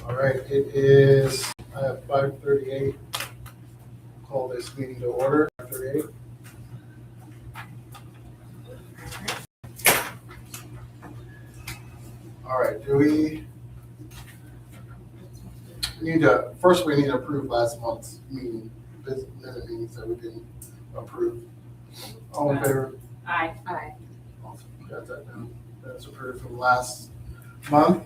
All right, it is 5:38. Call this meeting to order. 5:38. All right, we need to approve last month's minute meetings that we didn't approve. All in favor? Aye. Awesome. Got that down. That's approved from last month.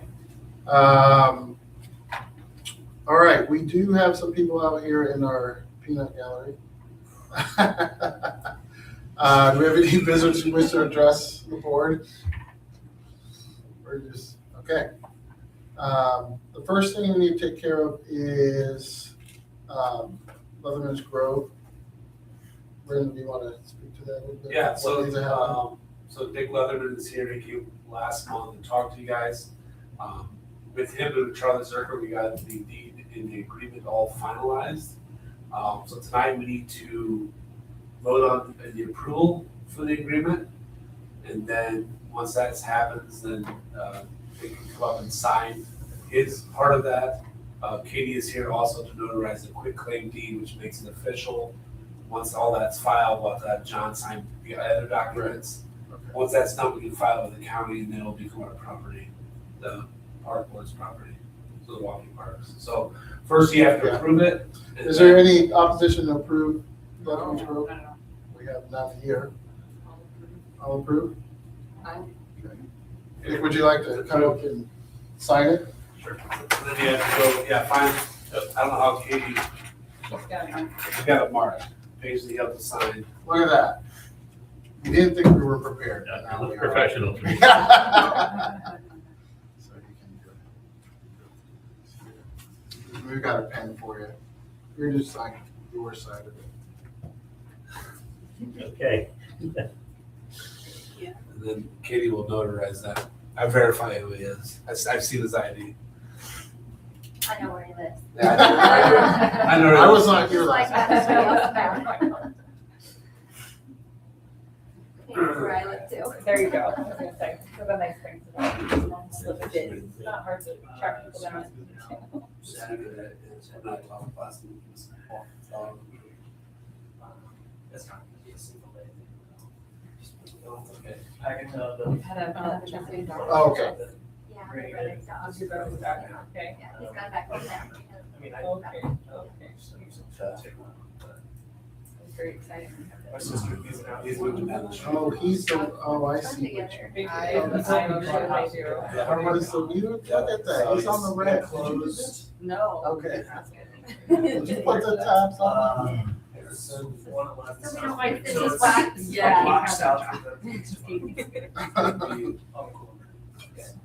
All right, we do have some people out here in our peanut gallery. Do we have any visitors who wish to address the board? Or just, okay. The first thing we need to take care of is Leatherman's Grove. Brandon, do you want to speak to that a little bit? Yeah, What needs to happen? so Dick Leatherman is here. He came last month and talked to you guys. With him and Charlie Zerker, we got the deed and the agreement all finalized. So tonight we need to vote on the approval for the agreement. And then once that happens, then they can come up and sign his part of that. Katie is here also to notarize the quitclaim deed, which makes it official. Once all that's filed, we'll have John sign the other documents. Okay. Once that's done, we can file it with the county and then it'll become our property, the park board's property, so the walking parks. So first you have to Yeah. approve it. and Is there then- any opposition to approve Leatherman's Grove? We have none here. All approved? Aye. Okay. Dick, would you like to come up and sign it? Sure. And then you have to go, find, I don't know how Katie, she got it marked, page that you have to sign. Look at that. We didn't think we were prepared. but now we are. Professional. So you can do it. We've got a pen for you. You're just signing your side of it. Okay. And then Katie will notarize that. I verify who he is. I've seen his ID. I know where he lives. Yeah, I know. I was not here Just like last that, time. He knows where I live too. There you go. I was gonna say, so the nice thing to it's not hard to track people down. That's not gonna be a single day. Okay. Package of the. Had a trustee dog. Oh, okay. Yeah, my brother's dog. Your brother's dog, okay. Yeah, he's gone back home now. I mean, I. Okay. It's very exciting. My sister, He's moving down the street. Oh, he's the, oh, I Come see. together. I know, know, sure they Or what is the leader? Look at that. He's on the red. Closed. No. Okay. Did you put the tabs on? So one at left. So we don't like this is wax. Yeah. Boxed out for the.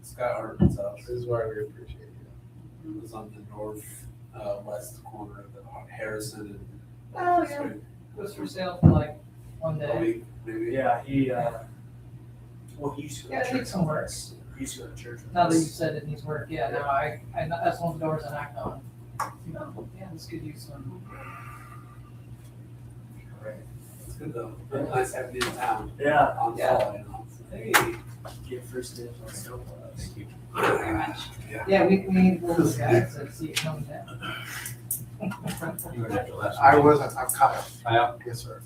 Scott Hartman's house. This is why we appreciate you. It was on the west corner of the Harrison and. Oh, yeah. Goes for sale for like one day. Maybe. Yeah, he, well, he used to go Yeah, to it church. needs some work. He used to go to church. with Now that you us. said it needs work, yeah, no, I, that's one of the doors I knocked on. You know, yeah, this could use some. It's good though. Very nice having you in town Yeah, on Yeah. fall, you know. Hey. get first dibs on snow plows. Thank you. Very much. Yeah. Yeah, we need those guys to see it coming down. You were at the last I meeting. wasn't, I'm Kyle. Kyle? Yes, sir.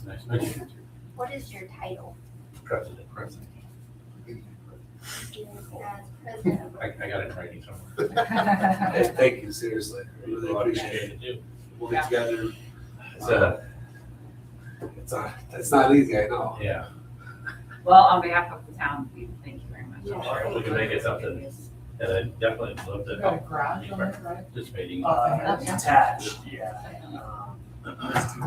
Nice to meet you. What is your title? President. President. He is as president of. I got it in writing somewhere. Hey, thank you, seriously. Really Well, I appreciate it. it too. We'll get together. It's, It's not easy, I know. yeah, Well, on behalf of the town, we thank you very much. we can make it something, and I definitely love Got a to garage on it, right? participating. Detached, yeah.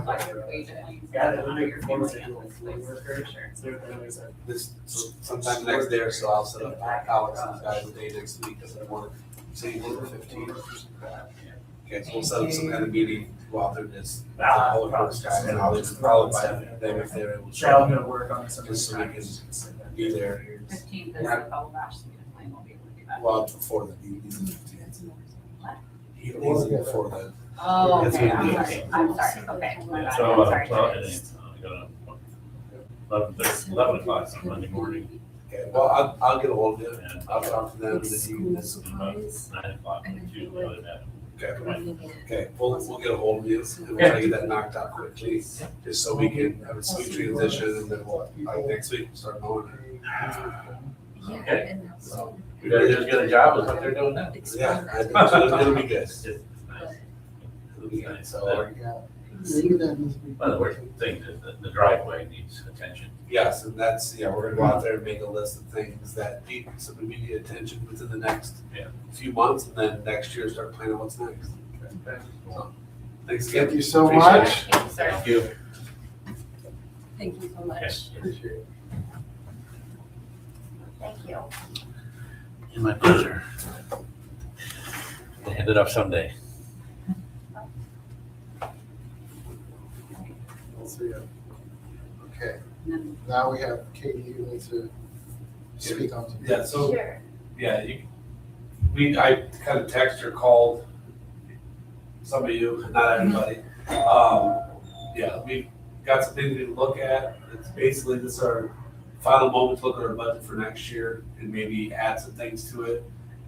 Like your wage and Yeah, things, they're your former family and this place, for sure. They're always like. This, so sometime next day or so, I'll set up Alex and guys a day next week, because I want to say you did the 15th or something like that. Okay, so we'll set up some kind of meeting, go out there and just, all the first guys, and I'll just follow by them if they're able to So show I'm up, gonna work on some. Just so we can be there. 15th is the fellow bash, so we definitely won't be able to do that. Well, before the meeting. What? He leaves it before then. Oh, That's okay, what it is. I'm sorry, okay. my bad. So, I'm sorry. well, it ain't, I got 11 o'clock on Monday morning. Okay, well, I'll get a hold of you. And I'll talk to them and Like then school you, supplies. 9 o'clock, And I Tuesday, feel like- other than that. okay, Running it. okay, we'll get a hold of you and we'll try to get that knocked out quickly, just so we can have a smooth transition and then we'll, like, next week, start mowing it. Yeah, Okay. and so. You guys do as good a job as what they're doing now. Yeah, I think so. It'll be good. It's nice. It'll be good, so. Maybe that needs to be. One of the worst things is the driveway needs attention. Yes, and that's, yeah, we're gonna go out there and make a list of things that need some immediate attention within the next Yeah. few months, and then next year start planning what's next. Thanks Thank again. you so Appreciate it. much. Thank you, sir. Thank you. Thank you so much. Appreciate it. Thank you. My pleasure. We'll hand it up someday. We'll see you. Okay, now we have Katie who needs to speak on something. Yeah, so, Sure. yeah, I kind of text or called some of you, not everybody. Yeah, we got some things to look at. It's basically this is our final moment to look at our budget for next year and maybe add some things to it.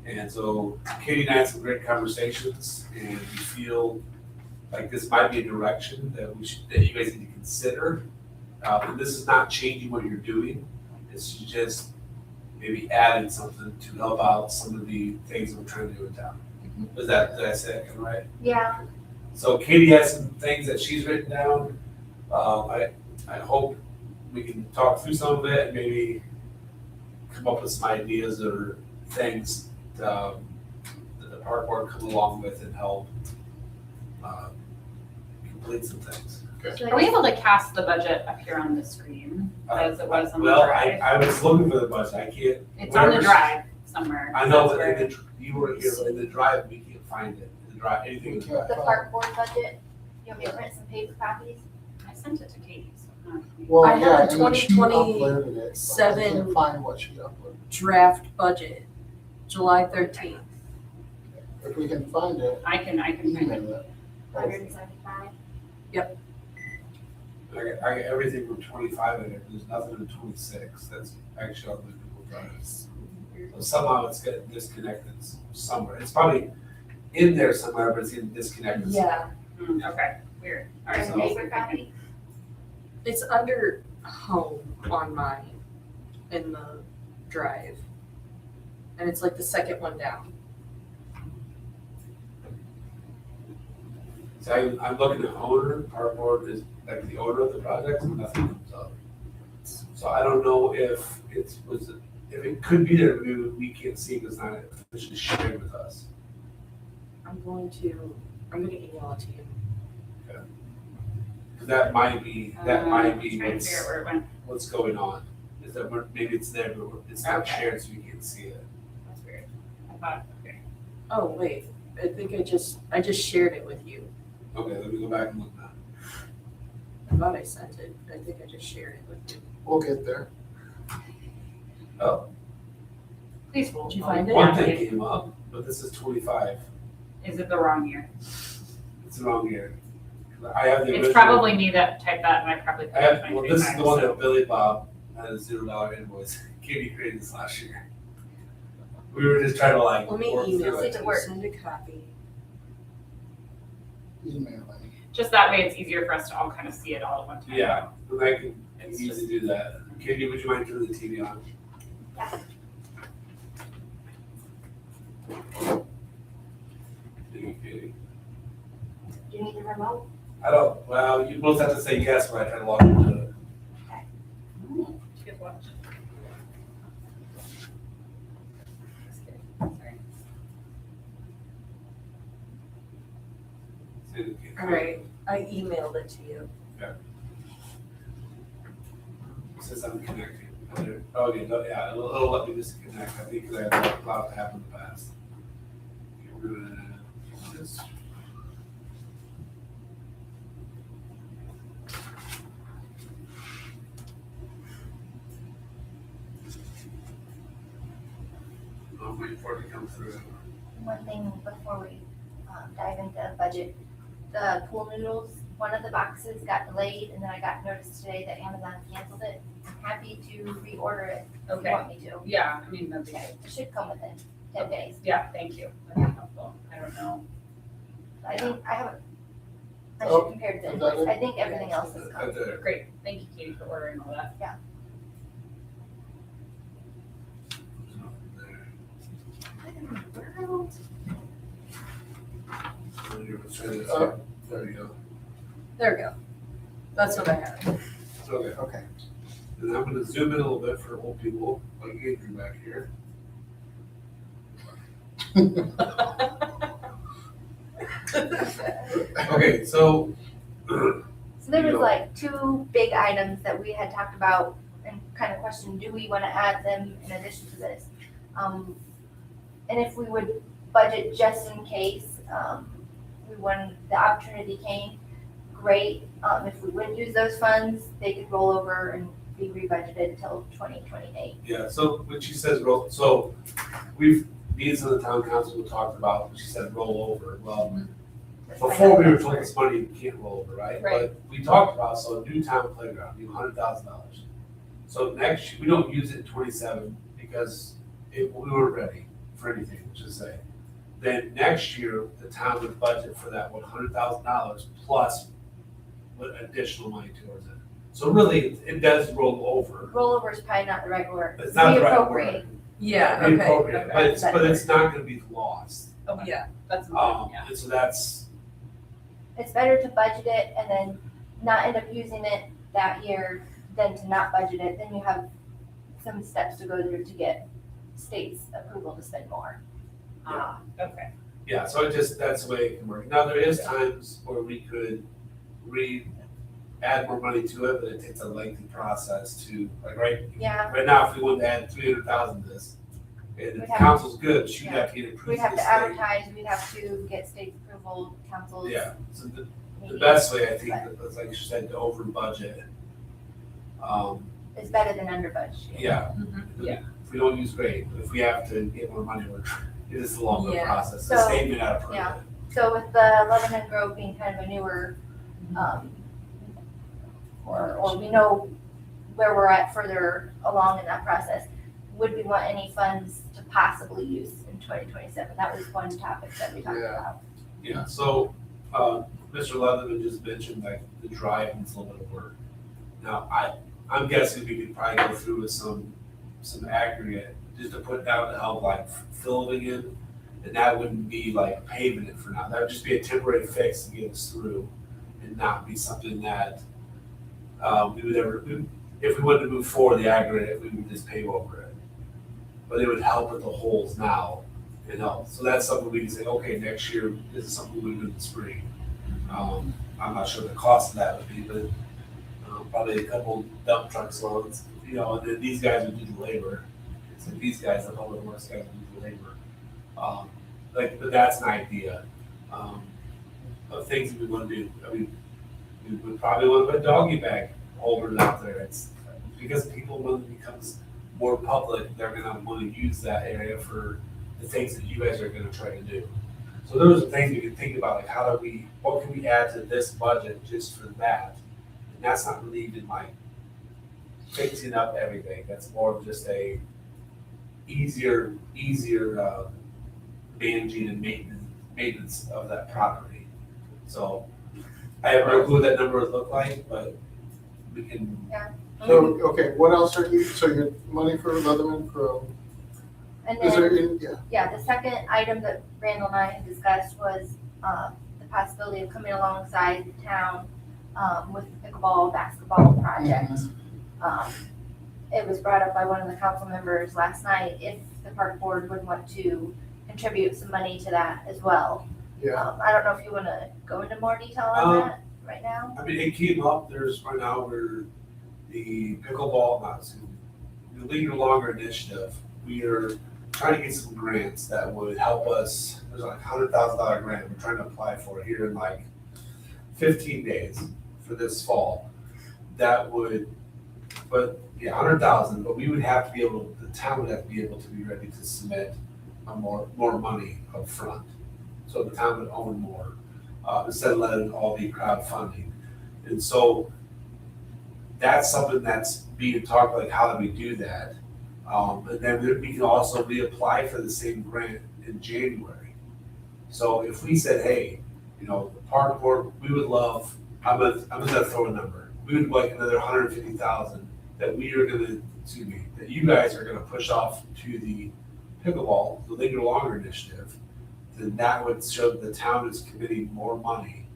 And so Katie and I had some great conversations and we feel like this might be a direction that that you guys need to consider. And this is not changing what you're doing. It's just maybe adding something to help out some of the things that we're trying to do in town. Did I say that kind of right? Yeah, So Katie has some things that she's written down. I hope we can talk through some of it and maybe come up with some ideas or things that the park board come along with and help complete some things. Are we able to cast the budget up here on the screen as it was on the Well, drive? I was looking for the budget. I can't. It's on the whatever's- drive somewhere. I know, That's but where- in you were here, but in the drive, we can't find it. In the drive, anything in the drive. the park board budget. You want me to print some paper copies? I sent it to Katie, so. Well, I have yeah, a and then she 2020 uploaded it, but I seven- can't find what she uploaded. Draft budget, July 13th. If we can find it, I can find it. email it. 175. I got everything from 25 in it. There's nothing in 26. That's actually on the Google Drive. So somehow it's getting disconnected somewhere. It's probably in there somewhere, but it's getting disconnected. Yeah, Okay, weird. All right, And so- paper copy? it's under home on mine in the drive. And it's like the second one down. So I'm looking at owner. Our board is like the owner of the project, and nothing comes up. So I don't know if if it could be there, maybe we can't see because it's not officially shared with us. I'm gonna email it to you. 'Cause that might be Trying to figure out where it went. what's going on. Is that maybe it's there, but it's not Okay. shared, so we can't see it. That's weird. I thought, okay. Oh, wait, I think I just shared it with you. Okay, let me go back and look now. I thought I sent it. I think I just shared it with you. We'll get there. Oh, Please hold. Did you find it? one thing came up, but this is 25. Is it the wrong year? It's the wrong year. I have the It's original. probably me that typed that and I probably put I have, it well, this is the one 2025, that Billy Bob had a $0 invoice. Katie created this last year. We were just trying to like Let me work email through it it. to you, send a copy. Email it. Just that way it's easier for us to all kind of see it all at one time. Yeah, and I can It's easily do that. Katie, would you mind turning the TV on? Yeah. Thank you, Katie. Do you need the remote? I don't, well, you both have to say yes when I try to log into it. Oh, you guys watch. Just kidding. Sorry. Say it again. All right, I emailed it to you. It says I'm connecting. Oh, okay, no, yeah, it'll let me disconnect, I think, because I had that allowed to happen in the past. Okay, we're gonna do this. I'll wait for it to come through. One thing before we dive into budget, the pool noodles, one of the boxes got delayed, and then I got notice today that Amazon canceled it. happy to reorder it if you Okay, want me to. yeah, I mean, that'd be Okay, good. it should come within 10 days. Yeah, thank you. That'd be helpful. I don't know. I think, I haven't, I Oh, should compare the is that invoice. I think everything else is At covered. the- Great, thank you, Katie, for ordering all that. There you go. There we go. That's what I had. Okay, Okay. and I'm gonna zoom in a little bit for old people, like Andrew back here. Okay, so. So there was like two big items that we had talked about and kind of questioned, do we want to add them in addition to this? And if we would budget just in case, when the opportunity came, great. If we wouldn't use those funds, they could roll over and be rebudgeted until 2028. Yeah, so when she says roll, so we've, me and some of the town council talked about, when she said roll over, well, That's my before we were number. told this money you can't roll over, right? Right. But we talked about, so a new town playground, $100,000. So next, we don't use it in 27 because we weren't ready for anything, let's just say. Then next year, the town would budget for that $100,000 plus with additional money towards it. So really, it does roll over. Rollover is probably not the right word. It's not the right Reappropriate. word. Yeah, okay. Reappropriate, but it's not gonna be lost. Yeah. That's important, yeah. And so that's, It's better to budget it and then not end up using it that year than to not budget it. Then you have some steps to go through to get state's approval to spend more. Ah, okay. yeah, so it just, that's the way it can work. Now, there is times where we could add more money to it, but it takes a lengthy process to, like, Yeah, right now, if we wanted to add 300,000 to this, and We'd the have- council's good, she'd have to get approved. we'd have from to the state. advertise, we'd have to get state's approval, council's. Yeah, so the meeting. best way, I think, is like you said, to over budget. Is better than under budget. Yeah. Yeah. If we don't use great, but if we have to get more money, it is a longer Yeah. process. The So, state may not approve yeah. it. So with the Lebanon Grove being kind of a newer, or we know where we're at further along in that process, would we want any funds to possibly use in 2027? That was one topic that we talked Yeah. about. Yeah, so, Mr. Leatherman just mentioned like the drive needs a little bit of work. Now, I'm guessing we could probably go through with some aggregate just to put down to help like filling in. And that wouldn't be like paving it for now. That would just be a temporary fix to get us through and not be something that we would ever, if we wanted to move forward the aggregate, we would just pave over it. But it would help with the holes now and help. So that's something we can say, okay, next year, this is something we do in the spring. I'm not sure the cost of that would be, but probably a couple dump trucks loads, and then these guys would do the labor. So these guys, the public works guys would do the labor. But that's an idea of things that we want to do. I mean, we would probably want to put doggy bag holders out there. It's because people, when it becomes more public, they're gonna want to use that area for the things that you guys are gonna try to do. So those are things we can think about, like what can we add to this budget just for that? And that's not really even like fixing up everything. That's more of just a easier managing and maintenance of that property. So I have no clue what that number would look like, but we can, So, okay, what else are you, so your money for Leatherman Grove, And is there, then, yeah, the second item that Randall and I had discussed was the possibility of coming alongside the town with the pickleball, basketball project. It was brought up by one of the council members last night, if the park board would want to contribute some money to that as well. yeah, I don't know if you wanna go into more detail on that right now? I mean, it came up, there's right now where the pickleball, the League No Longer initiative, we are trying to get some grants that would help us. There's like $100,000 grant we're trying to apply for here in like 15 days for this fall. That would, but yeah, 100,000, but we would have to be able, the town would have to be able to be ready to submit more money up front. So the town would own more, instead of letting it all be crowdfunding. And so that's something that's being talked, like how do we do that? And then we can also reapply for the same grant in January. So if we said, hey, you know, the park board, we would love, I'm gonna throw a number. We would like another 150,000 that we are gonna, that you guys are gonna push off to the pickleball, the Linger Longer initiative. Then that would show that the town is committing more money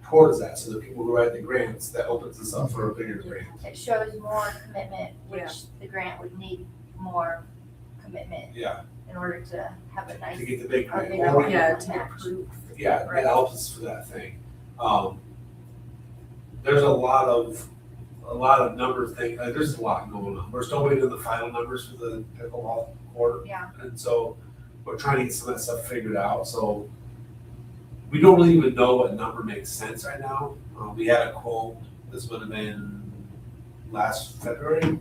towards that. So the people who write the grants, that opens us up for a bigger grant. It shows more commitment, Yeah. which the grant would need more commitment Yeah, in order to have a nice. to get the big a grant. bigger Or- Yeah, match. to approve. Yeah, Right. it helps us for that thing. There's a lot of number thing, there's a lot going on. We're still waiting on the final numbers for the pickleball court. Yeah. And so we're trying to get some of that stuff figured out, so we don't really even know what number makes sense right now. We had a quote, this would have been last February,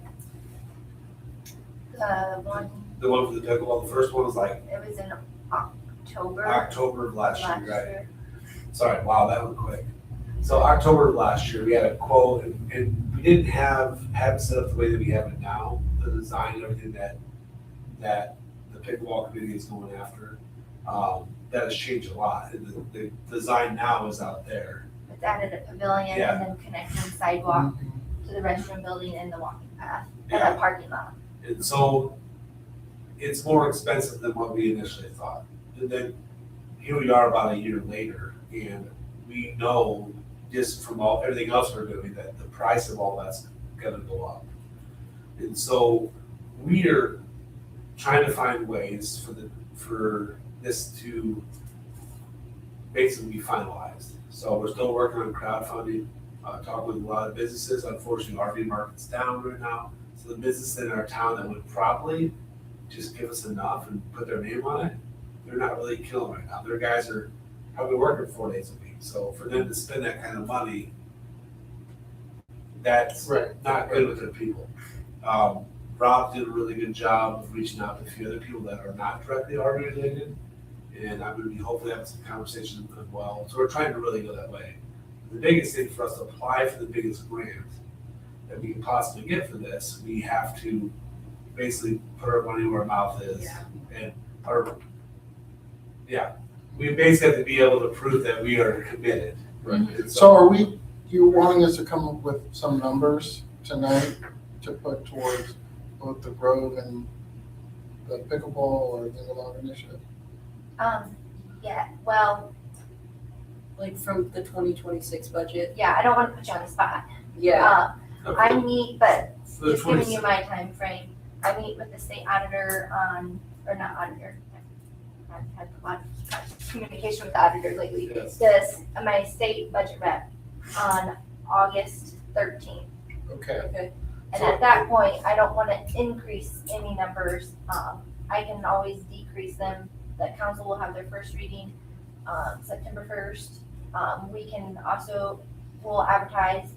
the one for the pickleball, the first one was like It was in October October of last last year, right? year. Sorry, wow, that went quick. So October of last year, we had a quote, and we didn't have it set up the way that we have it now, the design and everything that the pickleball committee is going after. That has changed a lot, and the design now is out there. It's added a pavilion Yeah. and then connecting sidewalk to the restroom building and the walking path and Yeah. a parking lot. And so it's more expensive than what we initially thought. And then here we are about a year later, and we know just from everything else we're doing that the price of all that's gonna go up. And so we are trying to find ways for this to basically be finalized. So we're still working on crowdfunding, talking with a lot of businesses. Unfortunately, RV market's down right now. So the business in our town that would probably just give us enough and put their name on it, they're not really killing right now. Their guys are probably working 4 days a week. So for them to spend that kind of money, that's Right. not good with their people. Rob did a really good job of reaching out to a few other people that are not directly RV related. And I'm gonna be hopefully having some conversations as well. So we're trying to really go that way. The biggest thing for us to apply for the biggest grant that we can possibly get for this, we have to basically put our money where our mouth is. Yeah. And we basically have to be able to prove that we are committed. Right. And So are you wanting us to come up with some numbers tonight to put towards both the Grove and the pickleball or the Long Initiative? Yeah, well, Like from the 2026 budget. yeah, I don't wanna put you on the spot. Yeah. I meet, but For the just giving you 26 my time frame. I meet with the state auditor or not auditor. I've had a lot of communication with the auditor lately. Yes. My state budget rep on August 13th. Okay, And at that point, I don't wanna increase any numbers. I can always decrease them. The council will have their first reading, September 1st. We can also, we'll advertise.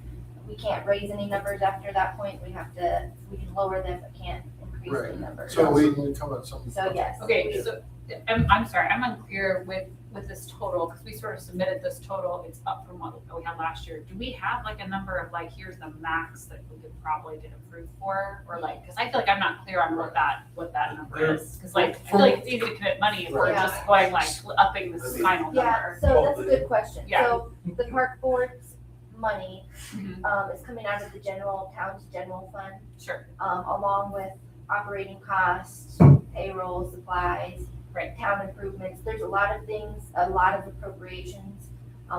We can't raise any numbers after that point. We can lower them, but can't increase Right. any numbers. so we need to come up with some. So yes. Okay, so I'm sorry, I'm unclear with this total, because we sort of submitted this total, it's up from what we had last year. Do we have like a number of like, here's the max that we could probably get approved for? Or like, because I feel like I'm not clear on what that number is. Because like, I feel like it's easy to commit money if we're Yeah. just going like upping this final Yeah, number. so that's a good question. Yeah. So the park board's money, Mhm. is coming out of the town's general fund, Sure, along with operating costs, payroll, supplies, Right. town improvements. There's a lot of things, a lot of appropriations,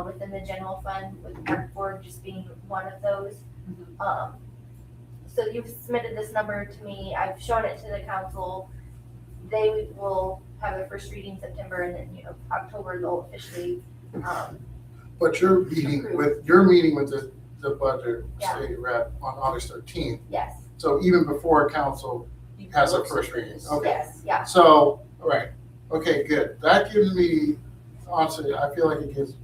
within the general fund, with the park board just being one of those. Mhm. So you've submitted this number to me, I've shown it to the council. They will have their first reading in September, and then, October they'll officially, But you're meeting with the budget Yeah. state rep on August 13th. yes, So even before council You can has a look first at reading. this. Okay. yes, yeah. So, all right, okay, good. That gives me, honestly, I feel like it gives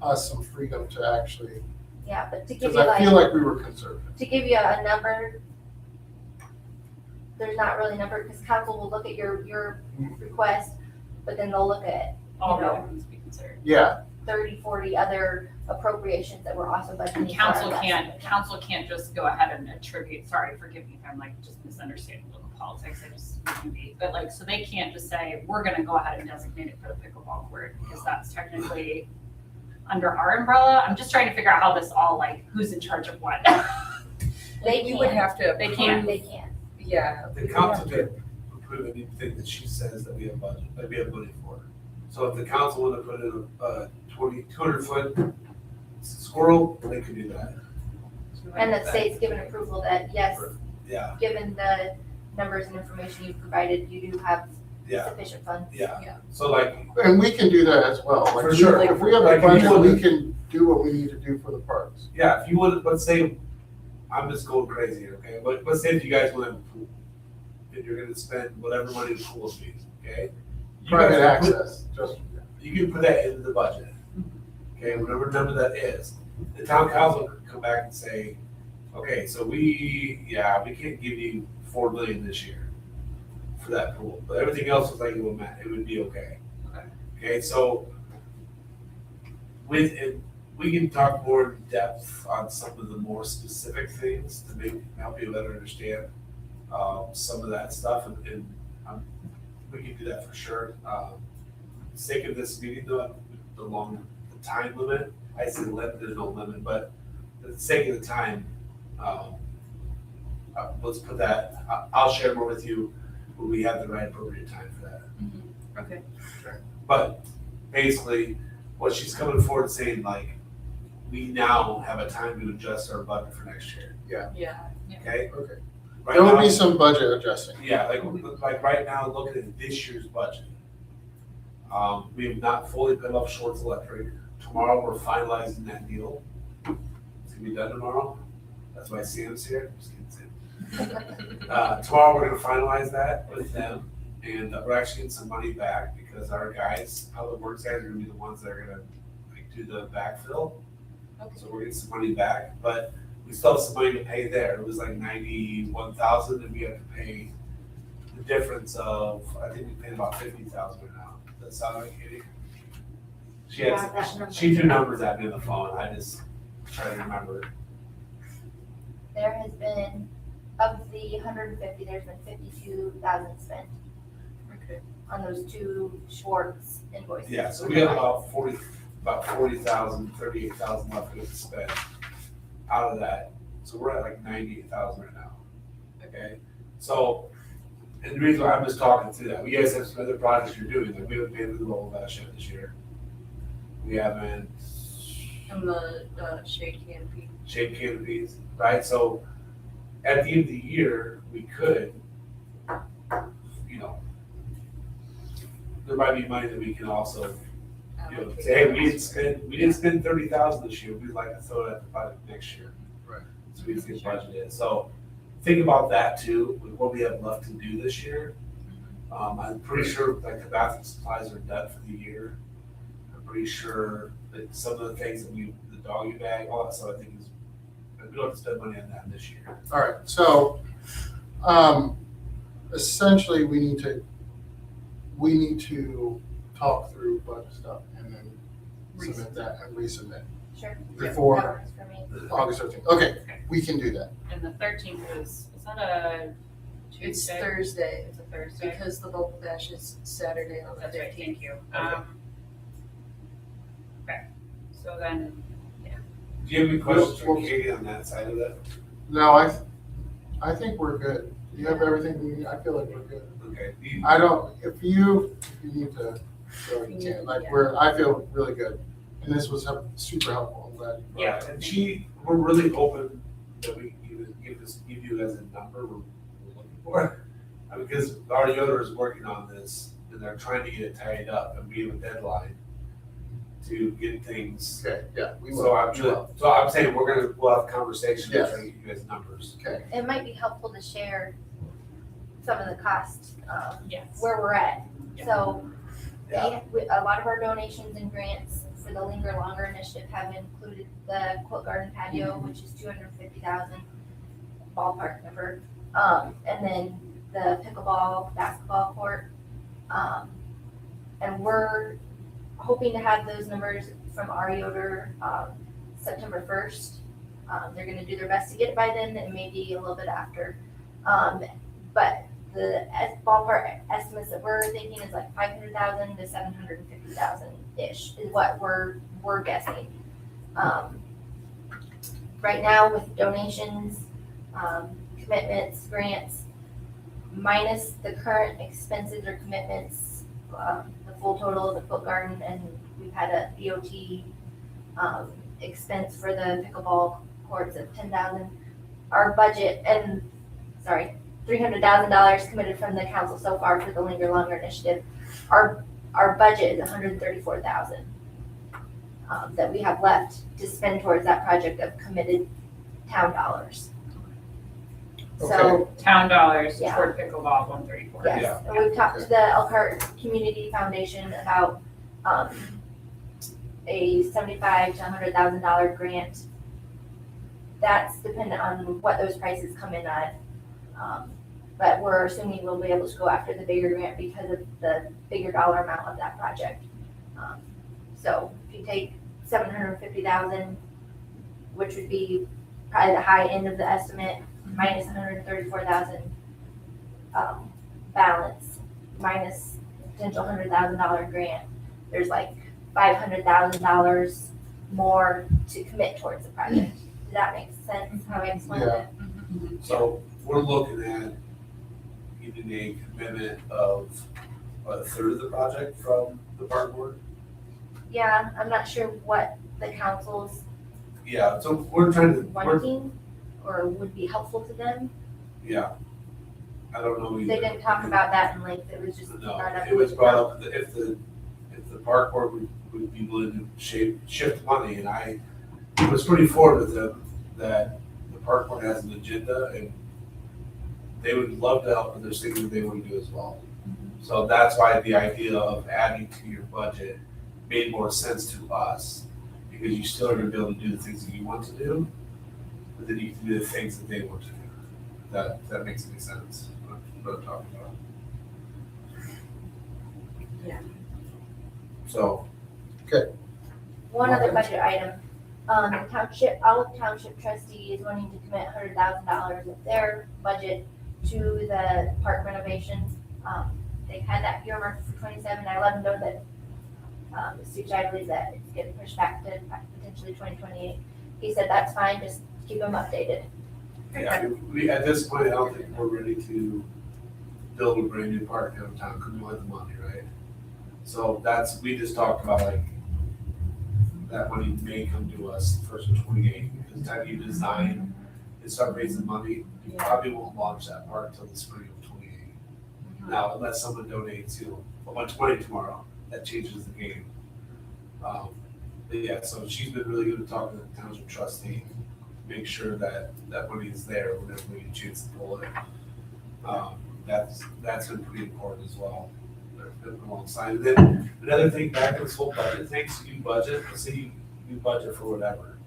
us some freedom to actually, Yeah, but to give because you I feel like, like we were conservative. to give you a number, there's not really a number, because council will look at your request, but then they'll look at, all You the know. other ones we considered. Yeah, 30, 40 other appropriations that we're also budgeting. And for council our can't, investment. council can't just go ahead and attribute, sorry, forgive me if I'm like just misunderstanding local politics, I just can be, but like, so they can't just say, we're gonna go ahead and designate it for the pickleball court, because that's technically under our umbrella. I'm just trying to figure out how this all, like, who's in charge of what. They We would can. have to. They can't. They can. Yeah. The council could approve anything that she says that we have budget, that we have money for. So if the council wanted to put in a 200-foot squirrel, they could do that. And the state's given approval that, yes, Yeah, given the numbers and information you've provided, you do have yeah, sufficient funds. yeah. So like, And we can do that as well. Like, For sure. If we have Like, a if you budget, we wanna- can do what we need to do for the parks. yeah, if you would, let's say, I'm just going crazy here, okay? But let's say if you guys want to have a pool, and you're gonna spend whatever money the pool fees, okay? You Private guys can put- access, just, You can put that into the budget, okay, whatever number that is. The town council could come back and say, okay, so we can't give you 4 million this year for that pool, but everything else was like, it would be okay. Okay, so we can talk more in depth on some of the more specific things to help you better understand some of that stuff, and we can do that for sure. The sake of this meeting, though, the time limit, I say there's no limit, but for the sake of the time, let's put that, I'll share more with you when we have the right appropriate time for that. Okay. But basically, what she's coming forward saying, like, we now have a time to adjust our budget for next year, Yeah. okay? okay. Right There will now- be some budget adjusting. Yeah, like right now, looking at this year's budget. We have not fully paid off Schwartz Electric. Tomorrow, we're finalizing that deal. It's gonna be done tomorrow. That's why Sam's here. Just kidding, Sam. Tomorrow, we're gonna finalize that with them, and we're actually getting some money back because our guys, Public Works guys, are gonna be the ones that are gonna like do the backfill. So we're getting some money back, but we still have some money to pay there. It was like 91,000, and we have to pay the difference of, I think we paid about 50,000 right now. Does that sound like Katie? Yeah, that number. She threw numbers at me on the phone. I just try to remember. There has been, of the 150, there's been 52,000 spent Okay. on those two Schwartz invoices. Yeah, so we have about 40,000, 38,000 left to spend out of that. So we're at like 98,000 right now. Okay, so, and the reason why I'm just talking through that, you guys have some other projects you're doing, like we haven't paid for the Lowell Bash yet this year. We haven't And the shade canopy. shade canopies, right? So at the end of the year, we could, there might be money that we can also, say, hey, we didn't spend 30,000 this year, we'd like to throw it at the budget next year. Right. So we can budget it. So think about that too, with what we have left to do this year. I'm pretty sure like the bathroom supplies are done for the year. I'm pretty sure that some of the things that the doggy bag, all that stuff, I think is, we don't have to spend money on that this year. All right, so, essentially, we need to talk through budget stuff and then submit that and resubmit Sure. before That works for me. August 13th. Okay, we can do that. And the 13th is that a It's Tuesday? Thursday, It's a Thursday. because the local dash is Saturday on the That's right, 15th. thank you. Okay, so then, Do you have any questions for Well- Katie on that side of it? No, I think we're good. You have everything we need. I feel like we're good. Okay. I don't, if you need to, go ahead and Yeah. can. Like, I feel really good. And this was super helpful. I'm glad. you brought Yeah, and we're really hoping that we can give you guys a number we're looking for. Because our other is working on this, and they're trying to get it tied up, and we have a deadline to get things. Okay, yeah, we will. So We will. I'm saying we'll have conversations, Yes. trying to get you guys numbers. Okay, It might be helpful to share some of the costs, yes. where we're at. Yeah. So, Yeah. a lot of our donations and grants for the Linger Longer Initiative have included the Quilt Garden patio, which is 250,000 ballpark number. And then the pickleball, basketball court. And we're hoping to have those numbers from Ari Yoder, September 1st. They're gonna do their best to get it by then, and maybe a little bit after. But the ballpark estimates that we're thinking is like 500,000 to 750,000-ish is what we're guessing. Right now with donations, commitments, grants, minus the current expenses or commitments, the full total of the foot garden, and we've had a BOT expense for the pickleball courts of 10,000. Our budget, and $300,000 committed from the council so far for the Linger Longer initiative. Our budget is 134,000 that we have left to spend towards that project of committed town dollars. So, Town dollars Yeah. toward pickleball, 134. yes, and we've talked to the Elkhart Community Foundation about a $75,000 to $100,000 grant. That's dependent on what those prices come in at. But we're assuming we'll be able to go after the bigger grant because of the bigger dollar amount of that project. So if you take 750,000, which would be probably the high end of the estimate, minus 134,000 balance, minus potential $100,000 grant, there's like $500,000 more to commit towards the project. Does that make sense how I explained it? So we're looking at getting a commitment of a third of the project from the park board. Yeah, I'm not sure what the council's Yeah, so we're trying to, wanting or would be helpful to them. yeah. I don't know either. They didn't talk about that in length, it was just No, brought up. it was brought up that if the park board would be willing to shift money, and I was pretty forward with them that the park board has an agenda and they would love to help with those things that they want to do as well. So that's why the idea of adding to your budget made more sense to us, because you still are gonna be able to do the things that you want to do, but then you can do the things that they want to do. That makes any sense, what I'm talking about. Yeah. So, One other budget item, Olive Township trustees wanting to commit $100,000 of their budget to the park renovations. They had that earmarked for 27, I let them know that, Steve Shai believes that it's getting pushed back to potentially 2028. He said, that's fine, just keep them updated. yeah, we, at this point, I don't think we're ready to build a brand new park downtown, because we want the money, right? So we just talked about like, that money may come to us first of 28, because the time you design and start raising money, you probably won't launch that park till the spring of 28. Now, unless someone donates, you know, 120 tomorrow, that changes the game. But yeah, so she's been really good at talking to the township trustee, make sure that that money is there whenever we get a chance to pull it. That's been pretty important as well. Been alongside. And then another thing back to this whole budget thing, so you budget, let's say you budget for whatever.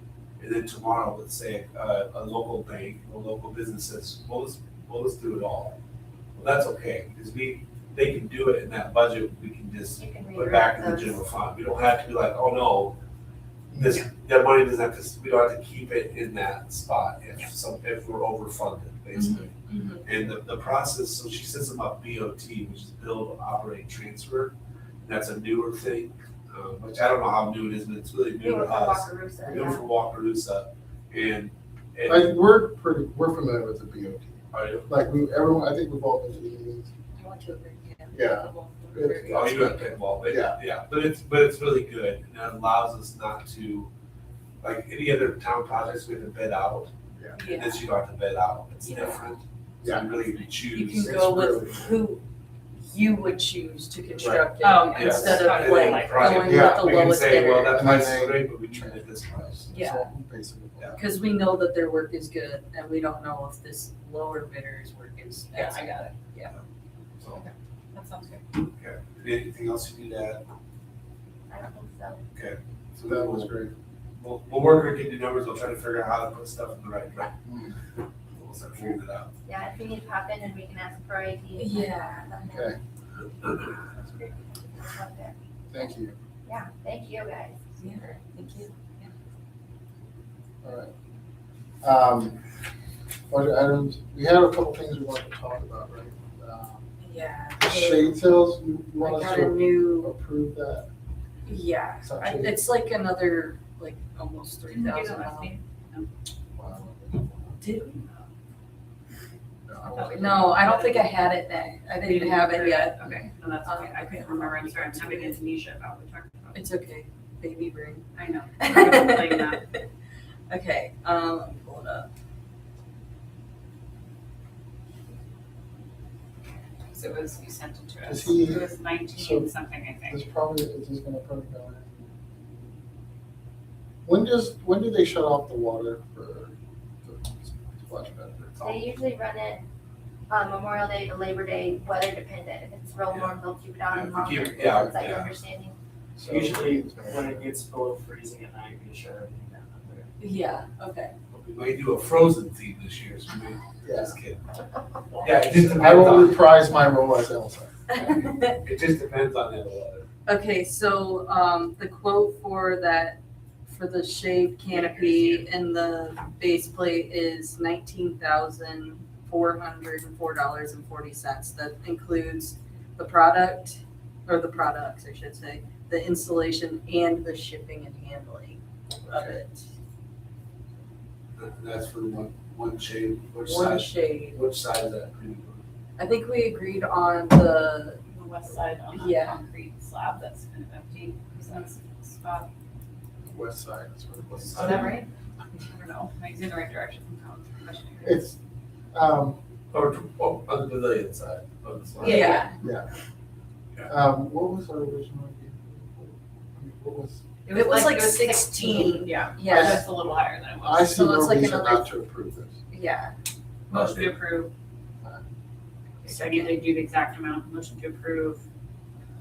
And then tomorrow, let's say a local bank or local business says, well, let's do it all. Well, that's okay, because they can do it in that budget, we can just You can put it back in the redirect general those. fund. We don't have to be like, oh no, that money doesn't have to, we don't have to keep it in that spot if we're overfunded, basically. And the process, so she sets them up BOT, which is build, operate, transfer. That's a newer thing, which I don't know how new it is, but it's really They new were to from us. Wakarusa, New yeah. for Wakarusa, and We're familiar with the BOT. are you? Like, everyone, I think we've all been to the meetings. I went to a great camp. Yeah. Oh, you got pickleball, but Yeah. but it's really good, and it allows us not to, like any other town projects, we have to bid out. And this you don't have to bid out, it's Yeah. different. So Yeah. you really can You choose. can go with who you would choose to construct it Oh, Yes. instead And of then like project- going with Yeah, the we can lowest say, well, bidder. that And then price is they- great, but we need it at this price. Yeah. So, basically. Because we know that their work is good and we don't know if this lower bidder's work is. Yeah, I got it. So, That sounds good. anything else you need to add? I don't think so. So That was great. We'll work on getting the numbers, we'll try to figure out how to put stuff in the right track. We'll start figuring it out. Yeah, if you need to pop in and we can ask for IT. Yeah. Okay, That's great. Up there. thank you. Yeah, thank you guys. Yeah, thank you. All right. Budget items, we had a couple things we wanted to talk about, right? Yeah. Shade sales, you I want us got a to new, approve that? yeah, Is that I- shade? it's like another, like, almost Didn't we do 3,000 that last now. meeting? Wow. Did we? No, I wasn't- No, I don't think I had it then. I didn't have it yet. Okay, no, that's okay. I couldn't remember. I'm sorry. I'm having amnesia about what we talked about. It's okay, baby brain. I know. I'm gonna blame that. Okay, let me pull it up. So it was, you sent it to Is us. he- It was 19 something, I think. This probably, is this gonna probably go in? When do they shut off the water for the splash pad? They usually run it Memorial Day to Labor Day, weather dependent. If it's real warm, they'll keep it on Yeah, if longer. we keep it- yeah, Is that your yeah. understanding? So Usually it's gonna- when it gets below freezing at night, we shut everything down up there. Yeah, okay. We might do a frozen theme this year, so we, Yeah. just kidding. Yeah, it just I depends will on, reprise my role as Elsa. it just depends on the weather. Okay, so, the quote for that, for the shade canopy and the base plate is $19,404.40. That includes the product, or the products, I should say, the installation and the shipping and handling of it. That's for one shade, One which shade. side is that? I think we agreed on the, The west side on the Yeah. concrete slab that's kind of empty, because that's the spot. West side, that's where it was. Is that right? I don't know. He's in the right direction from Colin's questioning. It's, Or, on the pavilion side of the slide. yeah, what was our original? What was, It was like 16. Yeah, yeah, that's a little higher than it I was. see So no it's like reason another- not to approve this. yeah. Motion to approve. So I need to do the exact amount. Motion to approve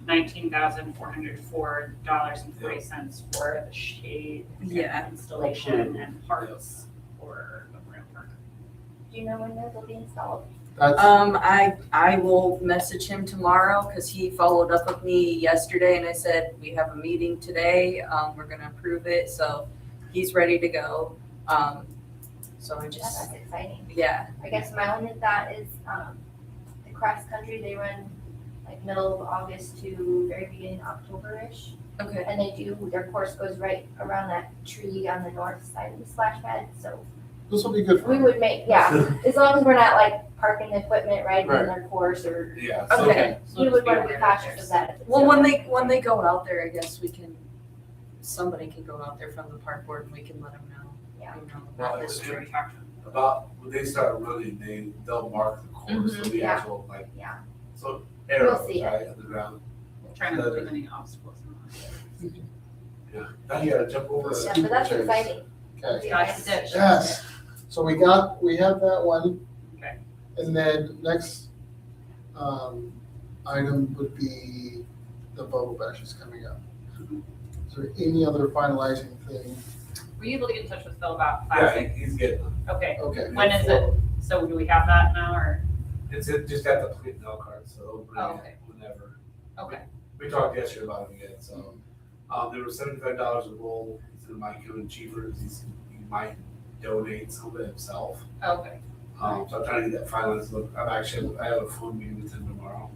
$19,404.40 for the shade Yeah. installation and parts for the ramp park. Do you know when those will be installed? That's, I will message him tomorrow because he followed up with me yesterday and I said, we have a meeting today, we're gonna approve it, so he's ready to go. So I Yeah, just, that's exciting. yeah, I guess my only thought is, the cross country, they run like middle of August to very beginning October-ish. okay, And they do, their course goes right around that tree on the north side of the splash pad, so this will be good for we them. would make, yeah, as long as we're not like parking the equipment right in Right. their course or, Yeah. Okay. So we just would be want to be aware that cautious of there's- that. if it's well, a- when they go out there, I guess we can, somebody can go out there from the park board and we can let them know. Yeah. You know. Well, This is where we talked to him. About, when they start running, they'll mark the course, so the yeah. actual, like, Yeah. so arrows, see it. right, on the ground. Trying not to put any obstacles in Yeah, now you gotta jump over. Yeah, but that's exciting. Okay, the Guys, ditch. yes, so we have that one. Okay. And then next, item would be the bubble bash is coming up. Is there any other finalizing thing? Were you able to get in touch with Phil about Yeah, classic? he's getting them. Okay, Okay, when is it? So do we have that now or? Just got the plate mail card, so they'll bring Oh, it okay. whenever. Okay, We talked yesterday about it again, so, there was $75 a roll, he said Mike and Cheevers, he might donate some of it himself. okay, So I'm trying to get that finalized, look, I have a phone meeting with him tomorrow.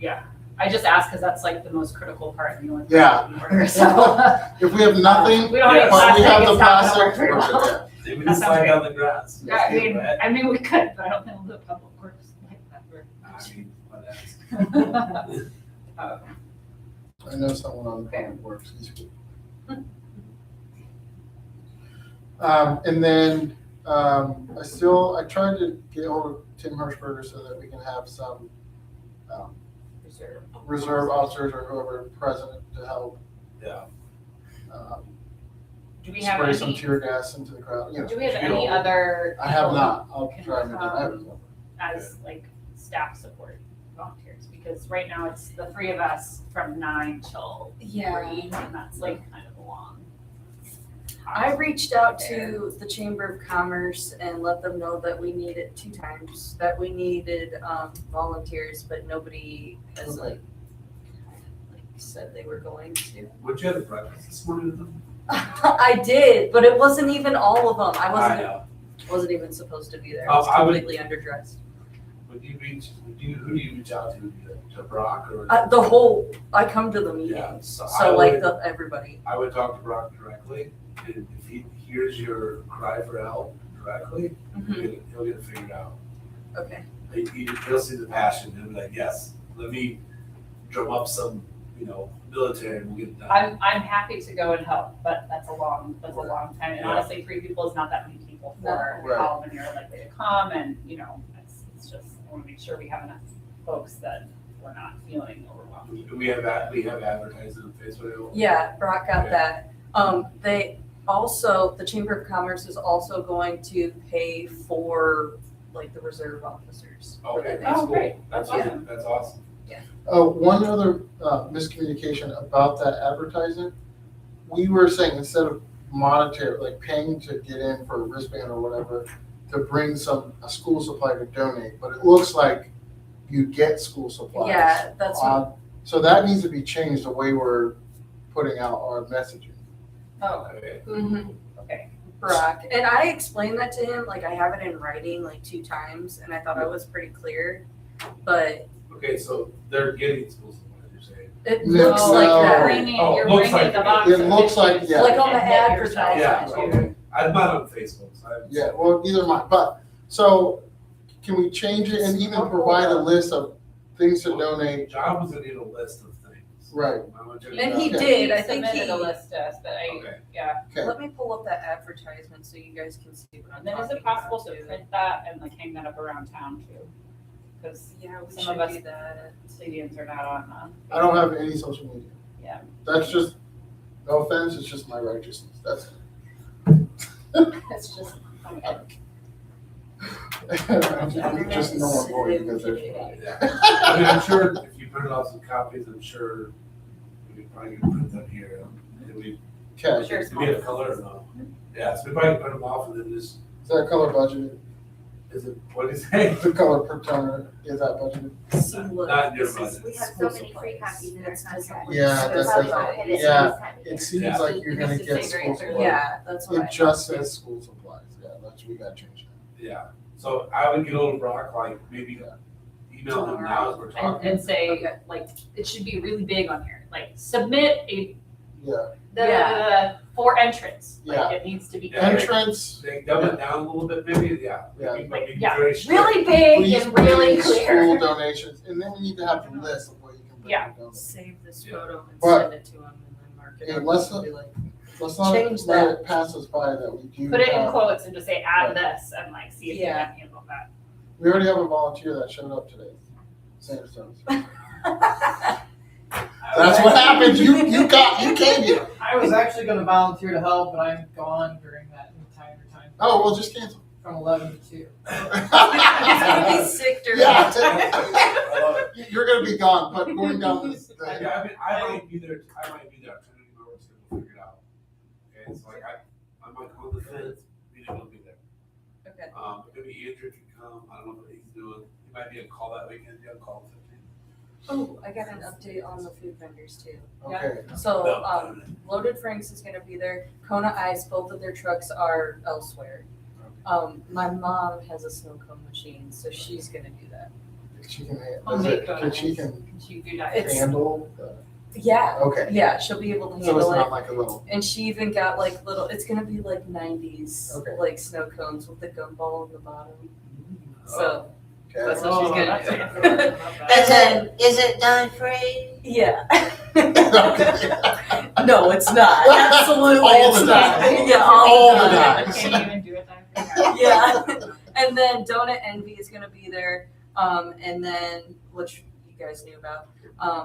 yeah. I just asked because that's like the most critical part and the only. Yeah. Order, so. if we have nothing, We don't need but we plastic, have the it's not gonna plastic, work very we're well. good, Maybe That just sounds slide great. down the grass. Yeah, I mean, we could, but I don't think we'll do public works like that. I mean, what else? I know someone on the Okay. public works, he's good. And then, I tried to get hold of Tim Hirschberger so that we can have some, reserve officers or whoever present to help, Yeah, Do we have spray some any, tear gas into the crowd, you know. do we have you know. any other? I have people not, I'll can try and get, I have come no. As like staff support volunteers, because right now it's the three of us from 9 till 3, Yeah. and that's like kind of a long. I reached out to the Chamber of Commerce and let them know that we needed 2 times, that we needed volunteers, but nobody has Okay. like said they were going to. Would you have breakfast this morning with them? I did, but it wasn't even all of them. I know. wasn't even supposed to be there. Oh, I was I would- completely underdressed. Who do you reach out to Brock or? I come to the Yeah, meetings, so I so like would- everybody. I would talk to Brock directly, and if he hears your cry for help directly, Mhm. he'll get it figured out. Okay. He'll see the passion, he'll be like, yes, let me drum up some, military and we'll get it done. I'm happy to go and help, but that's a long time. And Yeah. honestly, 3 people is not that many people for No. how many are likely to come, and, it's just, I wanna make sure we have enough folks that we're not feeling overwhelmed. We have advertising on Facebook. Yeah, Brock got Okay. that. They also, the Chamber of Commerce is also going to pay for like the reserve officers. for Okay, the that's Oh, cool. great. That's That's awesome. That's awesome. One other miscommunication about that advertising, we were saying instead of monetary, like paying to get in for a wristband or whatever, to bring a school supply to donate, but it looks like you get school supplies. Yeah, that's what, So that needs to be changed, the way we're putting out our messaging. Oh, Okay. mhm, okay. Brock. And I explained that to him, like I have it in writing like 2 times and I thought I was pretty clear. But Okay, so they're getting school supplies, you're saying? it No. looks like No. that. You're looks bringing like the it. box. It of looks like- tissues yeah. Like on the and get yourself Yeah, into- okay. I'm not on Facebook, so I. Yeah, well, either mine, but, so, can we change it and even provide a list of things to donate? John was gonna need a list of things. Right. I want you to- And he Okay. did, I think submitted a he, list to us, but Okay. Okay. let me pull up that advertisement so you guys can see what I'm And then is talking it possible about, to too. print that and like hang that up around town too? Because Yeah, we some should of us- do that. Civilians are not on, I don't have any social media. Yeah. That's just, no offense, it's just my righteousness, that's. it's just, Just no one voting because there's. Yeah. I mean, I'm sure if you printed off some copies, I'm sure we could probably print them here. And we, Okay, Sure. do we have color or no? Yeah, so we probably print them off and then just, is that color budgeted? is it, what do you say? The color per toner, is that budgeted? See, look, Not in your this is- budget. We have so many free copies in our It's contract. just- Yeah, We'll that's probably like- go hit it yeah, this time of year. It seems Yeah. like you're gonna It get needs to say school very supplies. Yeah, that's what I It just says school supplies, yeah, that's, we gotta change that. Yeah, so I would get over to Brock, like maybe email him now as we're talking. and say, Okay. like, it should be really big on here, like, submit a, Yeah, for entrance. Yeah. Like, it needs to be. Yeah. entrance, They dumb it down a little bit, maybe, yeah. Yeah. Maybe- Like, maybe yeah, very strict. Really big please and really bring clear. school donations, and then we need to have the list of what you can bring Yeah. to donate. Save this Yeah. photo and But- send it to him and then mark it Hey, up let's and be like, Let's not Change let that. it pass us by that we do Put it in have- quotes and just say, add Right. this, and like, see if you Yeah. can handle that. We already have a volunteer that showed up today, Sandstones. That's what happened, you came here. I was actually gonna volunteer to help, but I'm gone during that entire time. Oh, well, just cancel. From 11 to 2. he's gonna be sick during Yeah. that I love it. You're gonna be gone, but going down this, Yeah, I mean, I might be there, I'm trying to get my work schedule figured out. Okay, so like, I might go on the fence, meeting will be there. Okay. Maybe Andrew can come, I don't know what he's doing, he might be on call that weekend, you on call 15. Oh, I got an update on the food vendors too. okay. So, Loaded Franks is gonna be there. Kona Ice, both of their trucks are elsewhere. My mom has a snow cone machine, so she's gonna do that. She can, Homemade she donuts. can Can you do that? It's- handle, Yeah, okay, yeah, she'll be able to so it's handle not it. like a little, And she even got like little, it's gonna be like 90s, Okay. like snow cones with the gumball on the bottom. So, okay. that's what she's Oh, gonna that's do. it. I love that. And then, Is it dye free? yeah. No, it's not. Absolutely, All it's the not. time. Yeah, All the time. time. Can't even do it that. Yeah. And then Donut Envy is gonna be there. And then, which you guys knew about.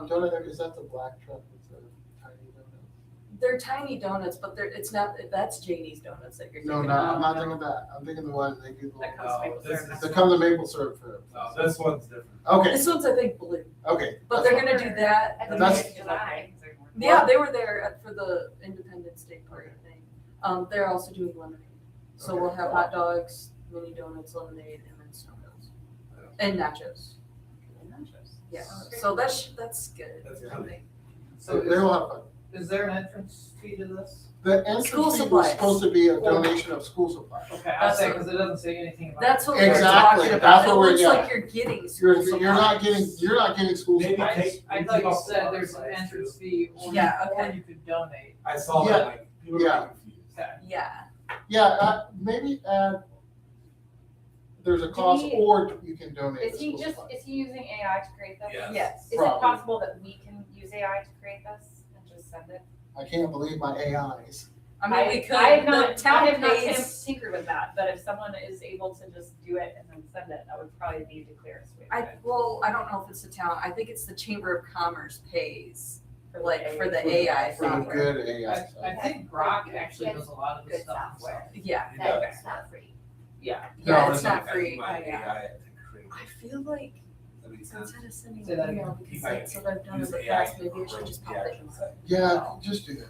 Donut, is that the black truck with the tiny donut? They're tiny donuts, but it's not, that's JD's Donuts that you're No, thinking no, of. I'm not thinking of that, I'm thinking the one they do, That comes No, maple this syrup. is- they come to maple syrup for. No, this one's different. Okay, This one's, I think, blue, okay. but that's they're fine. gonna do that. At the the That's- beginning of July. Yeah, they were there for the Independence Day party thing. They're also doing lemonade. So Okay. we'll have hot dogs, mini donuts, lemonade, and then snow cones. And nachos. Yeah, so that's good. That's I coming. think. So They will have fun. is there an entrance fee to this? The entrance School fee was supplies. supposed to be a donation of school supplies. Okay, I was saying, because it doesn't say anything about. That's what we're Exactly, talking that's about. It what we're- looks yeah. like you're getting school You're not supplies. you're not getting school Maybe supplies. take- I thought you said there's an entrance fee or, Yeah, or okay. you could donate. I saw Yeah. that, like, people Yeah. are confused. Okay. Yeah, Yeah, maybe add, there's a cost he- or you can donate Is the he school just, supplies. is he using AI to create this? Yes. yes. Is it Probably. possible that we can use AI to create this and just send it? I can't believe my AIs. I mean, we could, I have the not, I town have not pays, tinkered with that, but if someone is able to just do it and then send it, that would probably be the clearest way to do it. well, I don't know if it's the town, I think it's the Chamber of Commerce pays, For like, for the For- AI For the software. good AI I stuff. think Grok actually does a lot of this Good stuff. software. Yeah, That's not free. Yeah. yeah, No, it's it's not I free. think my Yeah. AI, I think, created I it. feel like That makes sense. instead of sending Say an that email, He because might that's what I've done in use the AI past, maybe I should just pop the it. actual site. Yeah, just do that.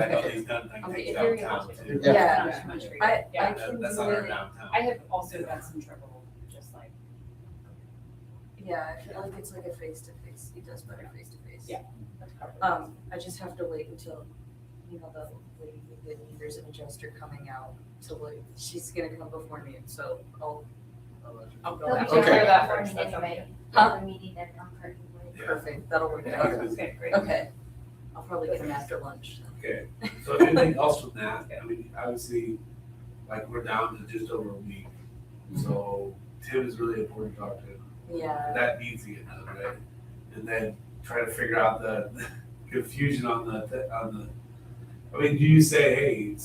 I know he's done I like mean, things if you're able downtown to. too. Yeah. Not too much for you. I Yeah. can That's do not our it. downtown. I have also had some trouble, just like, Yeah, I feel like it's like a face-to-face, he does better face-to-face. Yeah. that's covered. I just have to wait until, the lady with the, there's an adjuster coming out to like, she's gonna come before noon, so I'll go They'll be after. Okay. here That for first, me that's anyway. Huh? Have a meeting at 1:30. Yeah. Perfect, that'll work Yeah. out. Okay, great. Okay, I'll probably get him after lunch. Okay, so anything else from that? I mean, obviously, like, we're down to just over a week. So Tim is really important to talk to. Yeah, That needs to get done, right? And then try to figure out the confusion on the, I mean, do you say, hey,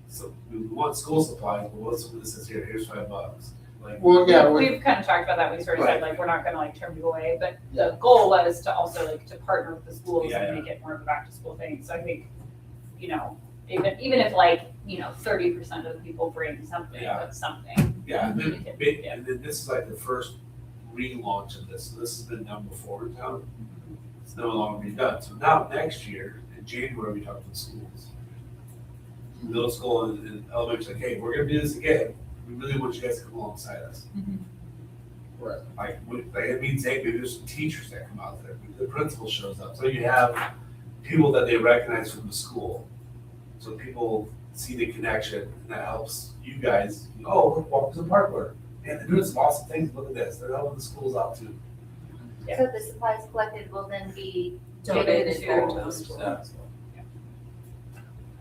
so we want school supplies, but what's something that says here, here's $5? Like, Well, yeah, We've kind of talked about that, we sort of said, Right. like, we're not gonna like turn people away, but the goal was to also like to partner with the schools Yeah, and make it more of a back to school thing, so I think, even if like, 30% of the people bring something, Yeah. but something. yeah, and then, Yeah. and then this is like the first relaunch of this, so this has been done before in town. It's no longer being done, so now next year, in January, we talk to the schools. Middle school and elementary, like, hey, we're gonna do this again, we really want you guys to come alongside us. Right. Like, it means, hey, maybe there's some teachers that come out there, maybe the principal shows up, so you have people that they recognize from the school. So people see the connection, and that helps you guys, oh, look, walk to the park where, man, they're doing some awesome things, look at this, they're helping the schools out too. Yeah. So the supplies collected will then be donated to back to the the school. Yeah.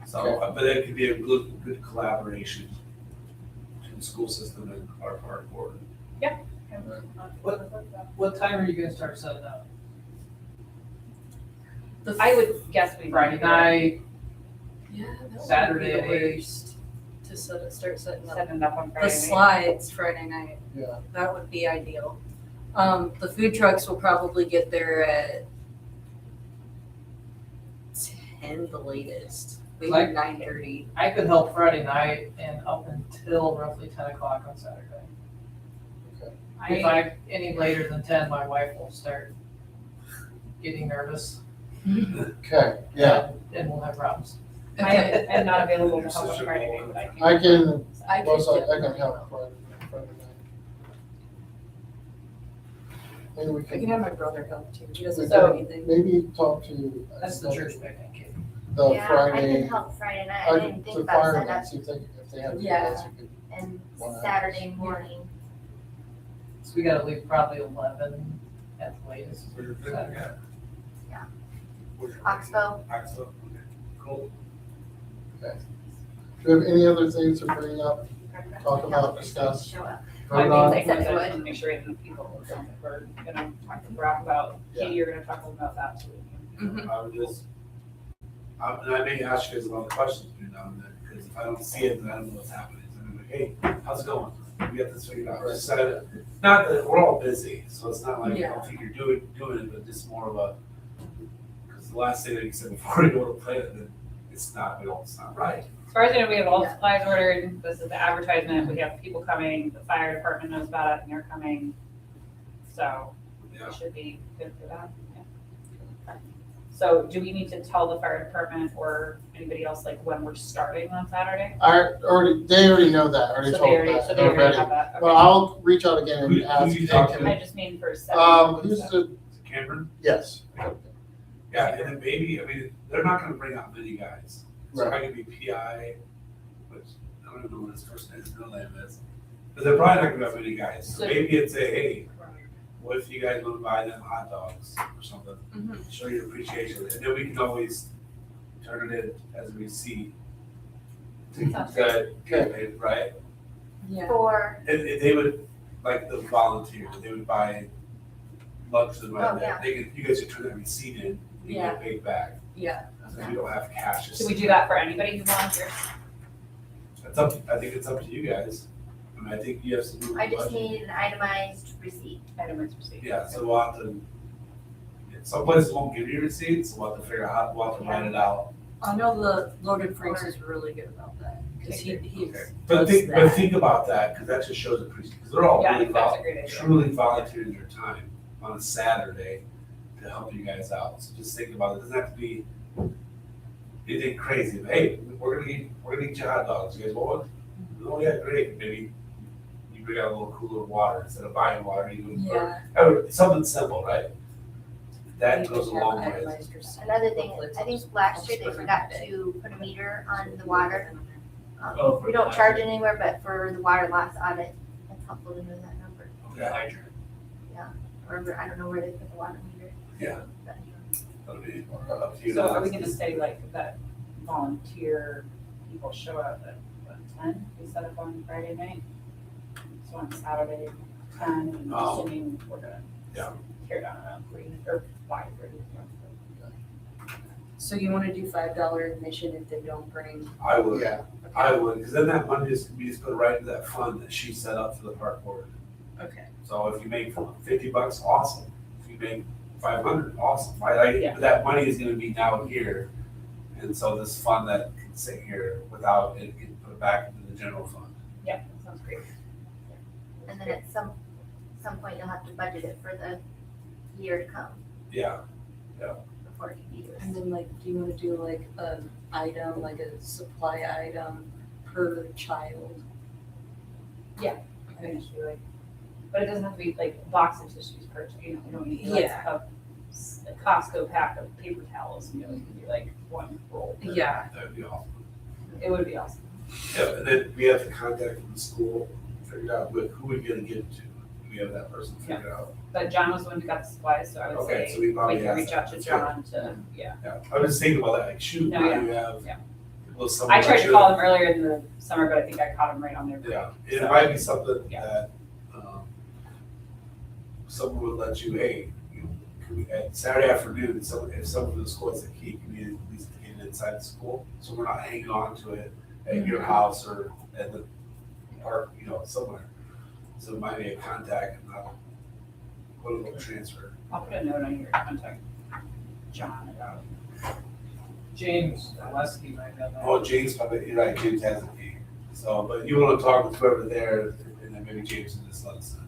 So, but it could be a good collaboration between the school system and our park board. What time are you gonna start setting up? I would guess we. Friday night, Yeah, that would Saturday be at the 8. worst, to start setting up. Setting it up on The Friday. night. slides Friday night, Yeah. that would be ideal. The food trucks will probably get there at 10 the latest, maybe Like- 9:30. I could help Friday night and up until roughly 10 o'clock on Saturday. If I, any later than 10, my wife will start getting nervous. Okay, yeah, And we'll have problems. I am not available to help on Friday night, but I can. I can, I most could I can help Friday night. Maybe we I can can, have my brother help too, he doesn't So- do anything. maybe talk to. That's the church picnic. Kid. The Yeah, I Friday, can help Friday night. I didn't think about fire setup that, see if they have. Yeah. events, you could- and Wow. Saturday morning. So we gotta leave probably 11 at the latest. Saturday. Yeah. Where's your- Oxbow. Oxbow, okay, cool. Do you have any other things to bring up, talk about, discuss, Show up. I vote on? think Except that what? to make sure that people, we're gonna talk to Brock about, Katie, you're gonna talk about that too. Mhm. I would just, and I may ask you guys a lot of questions between now and then, because if I don't see it, then I don't know what's happening. So I'm like, hey, how's it going? We got this figured out. Just not that, we're all busy, so it's not like I Yeah. don't think you're doing it, but just more of a, because the last thing that you said before you go to play it, then it's not right. As far as I know, we have all Yeah. supplies ordered, this is the advertisement, we have people coming, the fire department knows about it and they're coming. So Yeah. it should be good for that, yeah. So do we need to tell the fire department or anybody else like when we're starting on Saturday? They already know that, already So told they already, that, so they they're already ready. have that, okay. Well, I'll reach out again Who and ask. do you think, talk Tim? I just mean for Saturday. Who's the, Cameron? yes, Yeah, Yeah, and then maybe, I mean, they're not gonna bring out many guys. So Right. I could be PI, which I don't even know what his first name is, middle name is. But they're probably not gonna have many guys. So So- maybe it's a, hey, what if you guys wanna buy them hot dogs or something? Mhm. Show your appreciation, and then we can always turn it in as we see. Sounds To, right? Yeah. For, And they would, like the volunteer, they would buy lunch and Oh, like yeah. that. They could, you guys could turn that receipt in, you Yeah. get paid back. Yeah. So we don't have cash. Should we do that for anybody who volunteers? It's up, I think it's up to you guys. I mean, I think you have some. I just need an itemized receipt. Itemized receipt. Yeah, so we'll have to, some places won't give you receipts, so we'll have to figure out how, we'll have to write it out. I know the Loaded Freaks is really good about that, cause he's, Okay. But does think, but that. think about that, cause that just shows appreciation, because they're all Yeah, I really think that's a great idea. truly volunteering their time on a Saturday to help you guys out. So just think about it, it doesn't have to be anything crazy, but hey, we're gonna eat your hot dogs, you guys want one? Oh yeah, great, maybe you bring out a little cooler of water, instead of buying water, you would, Yeah. something simple, right? That You goes a could have long way. itemized receipt. Another thing, I think last year they forgot to put a meter on the water. Oh, for We don't the charge anywhere, but for the water loss audit, it's helpful to know that number. Okay, Or I don't know where they put the water meter. Yeah. But- that'll be up to you. So are we gonna say like that volunteer people show up at what, 10? We set up on Friday night? So on Saturday, 10, and Oh. assuming we're gonna Yeah. tear down around 3 or 5:30. So you wanna do $5 admission if they don't bring? I would, Yeah, I would, because then that money just, we just put it right into that fund that she set up for the park board. Okay. So if you make $50, awesome. If you make 500, awesome. I like, Yeah. but that money is gonna be now here. And so this fund that can sit here without it getting put back into the general fund. Yeah, that sounds great. And then at some point you'll have to budget it for the year to come Yeah, before it can be used. And then like, do you wanna do like an item, like a supply item per child? I think it should be like, but it doesn't have to be like a box of tissues per, you know, you don't need like a Costco pack of paper towels, you know, you can do like one roll. per- Yeah. that'd be awesome. It would be awesome. Yeah, and then we have to contact the school, figure out who we're gonna give it to. We have that person figured out. But John was the one who got the supplies, so I would Okay, say so we we probably can have reach out to that. John to, yeah. Yeah, I was just thinking about that, like, shoot, No, now yeah, you have. yeah. Well, someone I tried that to call him earlier in the summer, but I think I caught him right on their break. Yeah, it so- might be something Yeah. that, someone would let you, hey, you know, could we, at Saturday afternoon, if someone from the school has a key, can we at least get it inside the school? So we're not hanging on to it at your house or at the park, you know, somewhere. So it might be a contact and not a little transfer. I'll put a note on your contact, John, about James Lesky might have that. Oh, James, probably, you're right, James has a key. So, but you wanna talk with whoever there, and then maybe James can just let us know.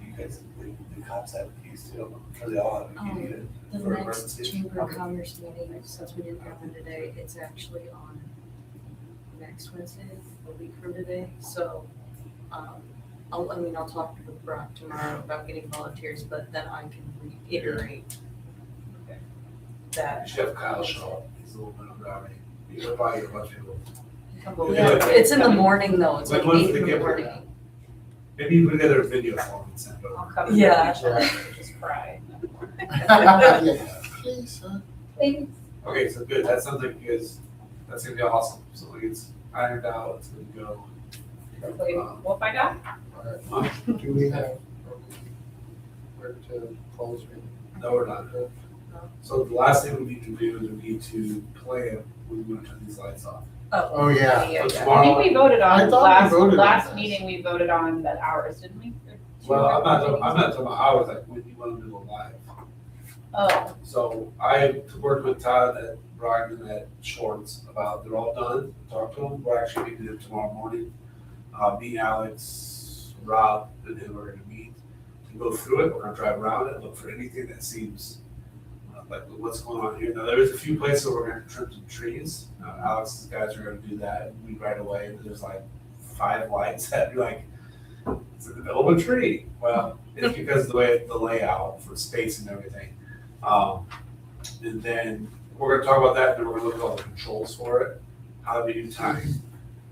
You guys, the cops have keys too, or they all have a key, needed The for next emergency. Chamber of Commerce meeting, since we didn't have one today, it's actually on next Wednesday, a week from today, so, I'll talk to Brock tomorrow about getting volunteers, but then I can reiterate Okay. that. You should have Kyle show up, he's a little bit of driving, you'll probably get a bunch of people. Yeah, it's in the morning though, it's Like, like what if 8 they in the get- morning. Maybe you put together a video for him and send it I'll over. cover Yeah. just cry. Yeah. Please, huh? Thanks. Okay, so good, that sounds like you guys, that's gonna be awesome, so it's ironed out, it's gonna go. Hopefully, we'll find out. All right. Do we have, where to close? No, we're not. So the last thing we need to do is we need to plan, we want to turn these lights off. Oh, yeah. So I think tomorrow, we voted I on, thought we voted on last this. meeting, we voted on the hours, didn't we? Or 2 well, I'm not, hours? I'm not talking about hours, like when you want to do it live. Oh, So I worked with Todd at Brian at Schwartz about, they're all done, talked to them, we're actually meeting them tomorrow morning. Me, Alex, Rob, and then we're gonna meet to go through it, we're gonna drive around it, look for anything that seems like what's going on here. Now, there is a few places where we're gonna trim some trees, Alex's guys are gonna do that, we right away, there's like 5 lights that you're like, it's in the middle of a tree. Well, it's because of the way, the layout for space and everything. And then we're gonna talk about that, and then we're gonna look at all the controls for it. How do we do timing?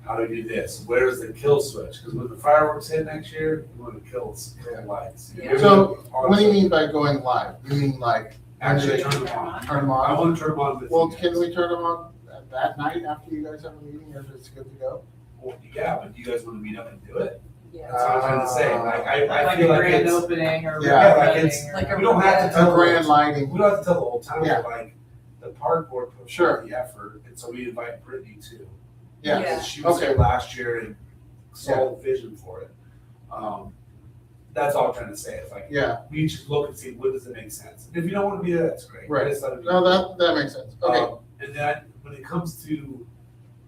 How do we do this? Where's the kill switch? Because when the fireworks hit next year, we want to kill the lights. Yeah. So, what do you mean by going live? You mean like, Actually, turn them on. turn them I on? want to turn them on with Well, you can guys. we turn them on that night after you guys have a meeting, if it's good to go? Well, yeah, but do you guys want to meet up and do it? Yeah. That's what I'm trying to say. Like, I Like feel a like grand it's, opening or. Yeah, like ribbon it's- cutting or- like a we don't have to A tell grand the, lighting, we don't have to tell the whole town, Yeah. but like, the park board put Sure. forth the effort, and so we invite Brittany too. yeah, Yeah. Because she was here Okay. last year and saw the vision for it. That's all I'm trying to say, is like, yeah, we just look and see, what does it make sense? And if you don't want to be there, that's great. Right. Just let it be. no, that makes sense, okay, And then when it comes to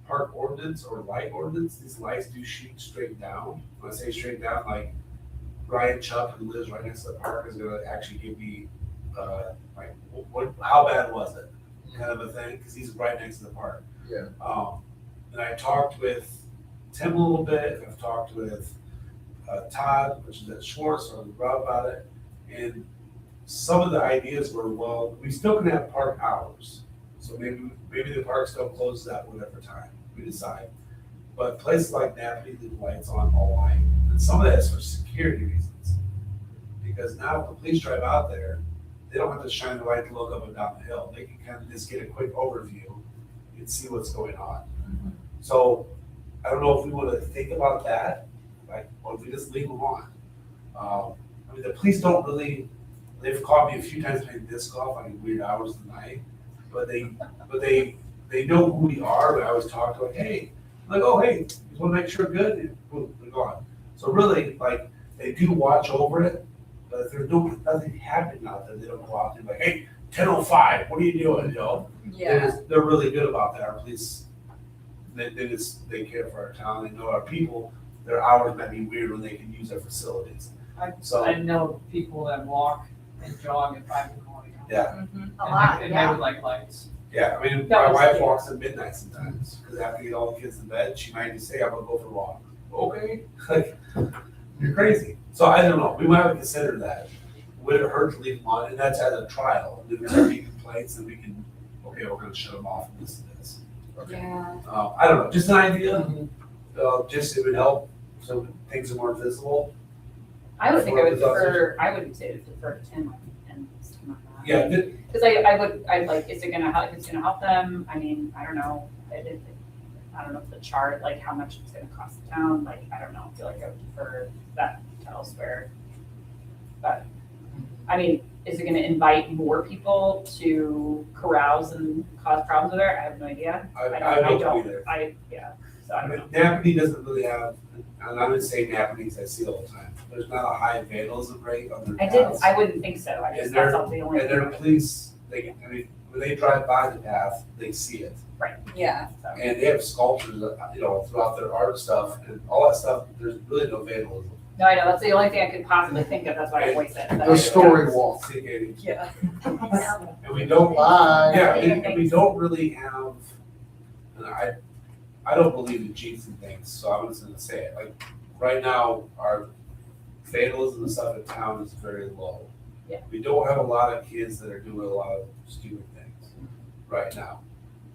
park ordinance or light ordinance, these lights do shoot straight down. When I say straight down, like Ryan Chuck, who lives right next to the park, is gonna actually give me, like, how bad was it? Kind of a thing, because he's right next to the park. Yeah. And I talked with Tim a little bit, I've talked with Todd, which is at Schwartz, or Rob about it, and some of the ideas were, well, we still can have park hours. So maybe the park still closes at whatever time we decide. But places like Napanee leave lights on all night, and some of that is for security reasons. Because now if the police drive out there, they don't have to shine the light to look up and down the hill. They can kind of just get a quick overview and see what's going on. So I don't know if we want to think about that, like, or if we just leave them on. I mean, the police don't really, they've caught me a few times playing disc golf on weird hours of the night, but they know who we are. But I always talk to like, hey, I'm like, oh, hey, you want to make sure we're good? And boom, they're gone. So really, like, they do watch over it, but if there's nothing happening out there, they don't go out there like, hey, 10:05, what are you doing, Joe? Yeah. They're really good about that. Our police, they care for our town. They know our people. Their hours might be weird when they can use their facilities. So I know people that walk and jog at 5 in the morning. yeah, Mhm. a lot, And they yeah. would like lights. yeah. I mean, That my was wife cute. walks at midnight sometimes because after you get all the kids in bed, she might just say, "I'm gonna go for a walk." Okay, like you're crazy. So I don't know. We might have to consider that. Would it hurt to leave them on? And that's as a trial. And if there's any complaints, then we can. Okay, we're gonna shut them off and this and this. Yeah. I don't know. Just an idea. Just it would help so things are more visible. I would think I would Whoever's out defer, I would say to defer to Tim and something like that. Yeah, Because I'd like, is it gonna help, if it's gonna help them, I mean, I don't know, I don't know if the chart, like how much it's gonna cost the town, like, I don't know, I feel like I would defer that to elsewhere. But, I mean, is it gonna invite more people to carouse and cause problems with it? I have no idea. I don't either. Yeah, so I I don't mean, know. Napanee doesn't really have, and I'm gonna say Napanee's I see all the time. There's not a high vandalism rate on their paths. I wouldn't think so, I just, And that's not the only And thing. their police, I mean, when they drive by the path, they see it. Yeah. And they have sculptures, throughout their art stuff and all that stuff. There's really no vandalism. No, I know, that's the only thing I could possibly think of, that's why I voiced it. the story wall. Yeah. And we don't, Bye. yeah, and we don't really have, and I don't believe in jinxing things, so I'm just gonna say it. Like, right now, our vandalism and stuff in town is very low. Yeah. We don't have a lot of kids that are doing a lot of stupid things right now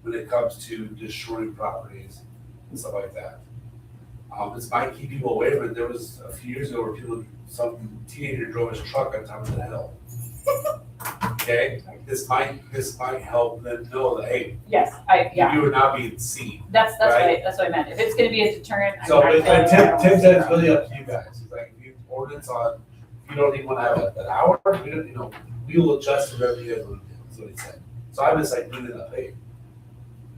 when it comes to destroying properties and stuff like that. This might keep people away from it. There was a few years ago where some teenager drove his truck on top of the hill. Okay, this might help them know that, hey, Yes, you are not being seen. that's Right. that's what I meant, if it's gonna be a deterrent. I So, mean, I but feel like I Tim don't said it's know. really up to you guys. He's like, if you ordinance on, you don't even wanna have an hour, we don't, we will adjust whatever you guys wanna do, that's what he said. So I'm just like, leaving it up, hey,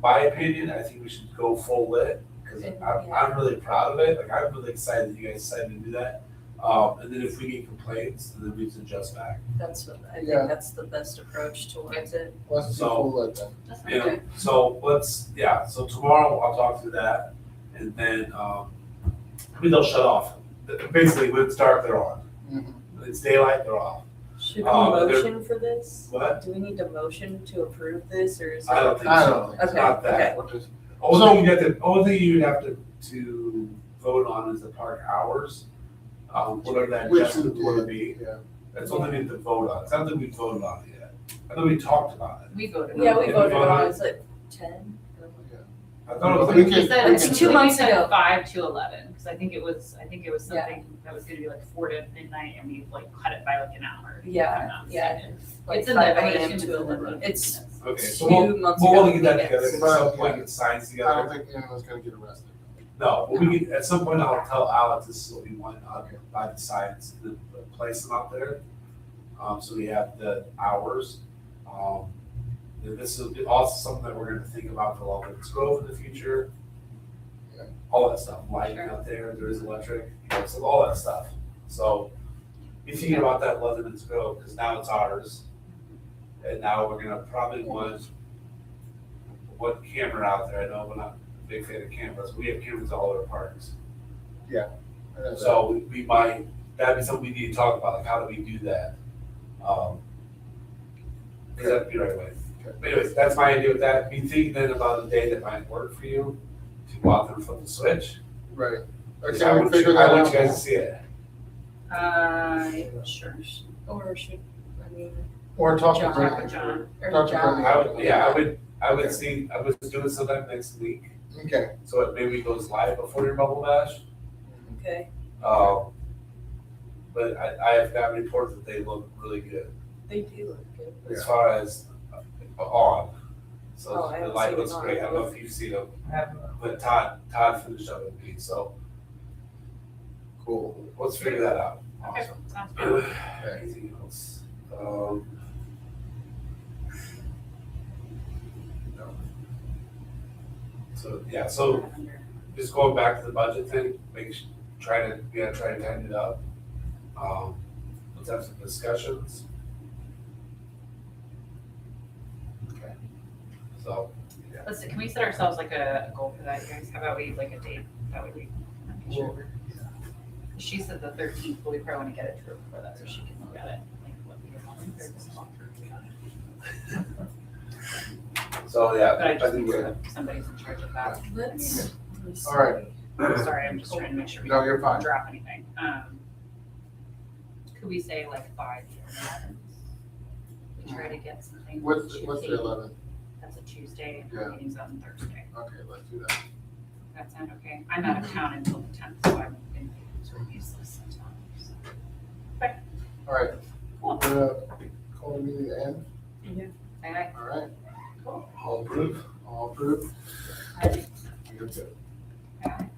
my opinion, I think we should go full lit, cause I'm really proud of it, like, I'm really excited that you guys decided to do that. And then if we get complaints, then we just adjust back. That's what, I Yeah. think that's the best approach towards it. Let's do So- full lit then. That's fine. You know, so tomorrow I'll talk through that, and then, they'll shut off. Basically, when it's dark, they're on. Mhm. When it's daylight, they're off. Should we They're- motion for this? What? Do we need to motion to approve this or is it? I don't think I so. don't think It's Okay, not that. We're just- Only thing you'd have to vote on is the park hours. whatever that Which we adjustment would did, be. yeah. That's something we need to vote on. It's not that we voted on it yet. I know we talked about it. We voted. Yeah, we Yeah, voted voted on on it, it's like 10. I thought it was We like, can- We said, It's 2 months we said ago. 5 to 11, because I think it was Yeah. something that was gonna be like 4 to midnight, and we like cut it by like an hour. if Yeah, I'm not yeah. mistaken. Like It's in there, 5 I would a.m. assume to it's in 11. the- It's okay, few so we'll months want ago. to get that Yes. together, 'cause at some point get signs I together. don't think anyone's gonna get arrested. No, but we can, at some point I'll tell Alex this is what we want, by the signs, to place them out there. So we have the hours. And this is also something that we're gonna think about for Loveland's Grove in the future. Yeah. All that stuff, lighting Sure. out there, there is electric, so all that stuff. So be thinking about that Loveland's Grove, because now it's ours. And now we're gonna probably want one camera out there. I know we're not a big fan of cameras, but we have cameras all over our parks. So we might, that'd be something we need to talk about, like how do we do that? Because that'd be the right way. But anyways, that's my idea with that. Be thinking then about a day that might work for you to go out there and flip the switch. Right. Because Okay, we figure I that want out. you guys to see it. Sure. Or should, I mean, Or talk to John. Brittany. John. or Dr. John. Brennan. I would see, I was doing sometime next week, Okay. so it maybe goes live before your bubble bash. Okay, But I have got reports that they look really good they do look good. as far as on. Oh, So I the haven't light seen looks it on. great. I don't know if you've seen them, I have but Todd finished up with me, so Cool. let's figure that out. Okay, Awesome. sounds good. Anything else? No. So, yeah, so just going back to the budget thing, try to tighten it up. Let's have some discussions. Okay. So, Listen, can we set ourselves like a goal for that, you guys? How about we like a date, that way we, I'm sure. She said the 13th, but we probably want to get it to her before that, so she can look at it, like what we want. so yeah, But I I just think think we're, somebody's in charge of that. Let's. All right. Sorry, I'm just trying to make sure we No, you're fine. don't drop anything. Could we say like 5 to 11? We try to get something. What's the Tuesday. 11th? That's a Tuesday, and Yeah. our meeting's on Thursday. Okay, let's do that. That sound okay? I'm out of town until the 10th, so I'm in sort of useless sometimes. All right. Cool. We're gonna call the meeting to end. Say aye. All right. all approved. All approved? Aye. You're good. Aye.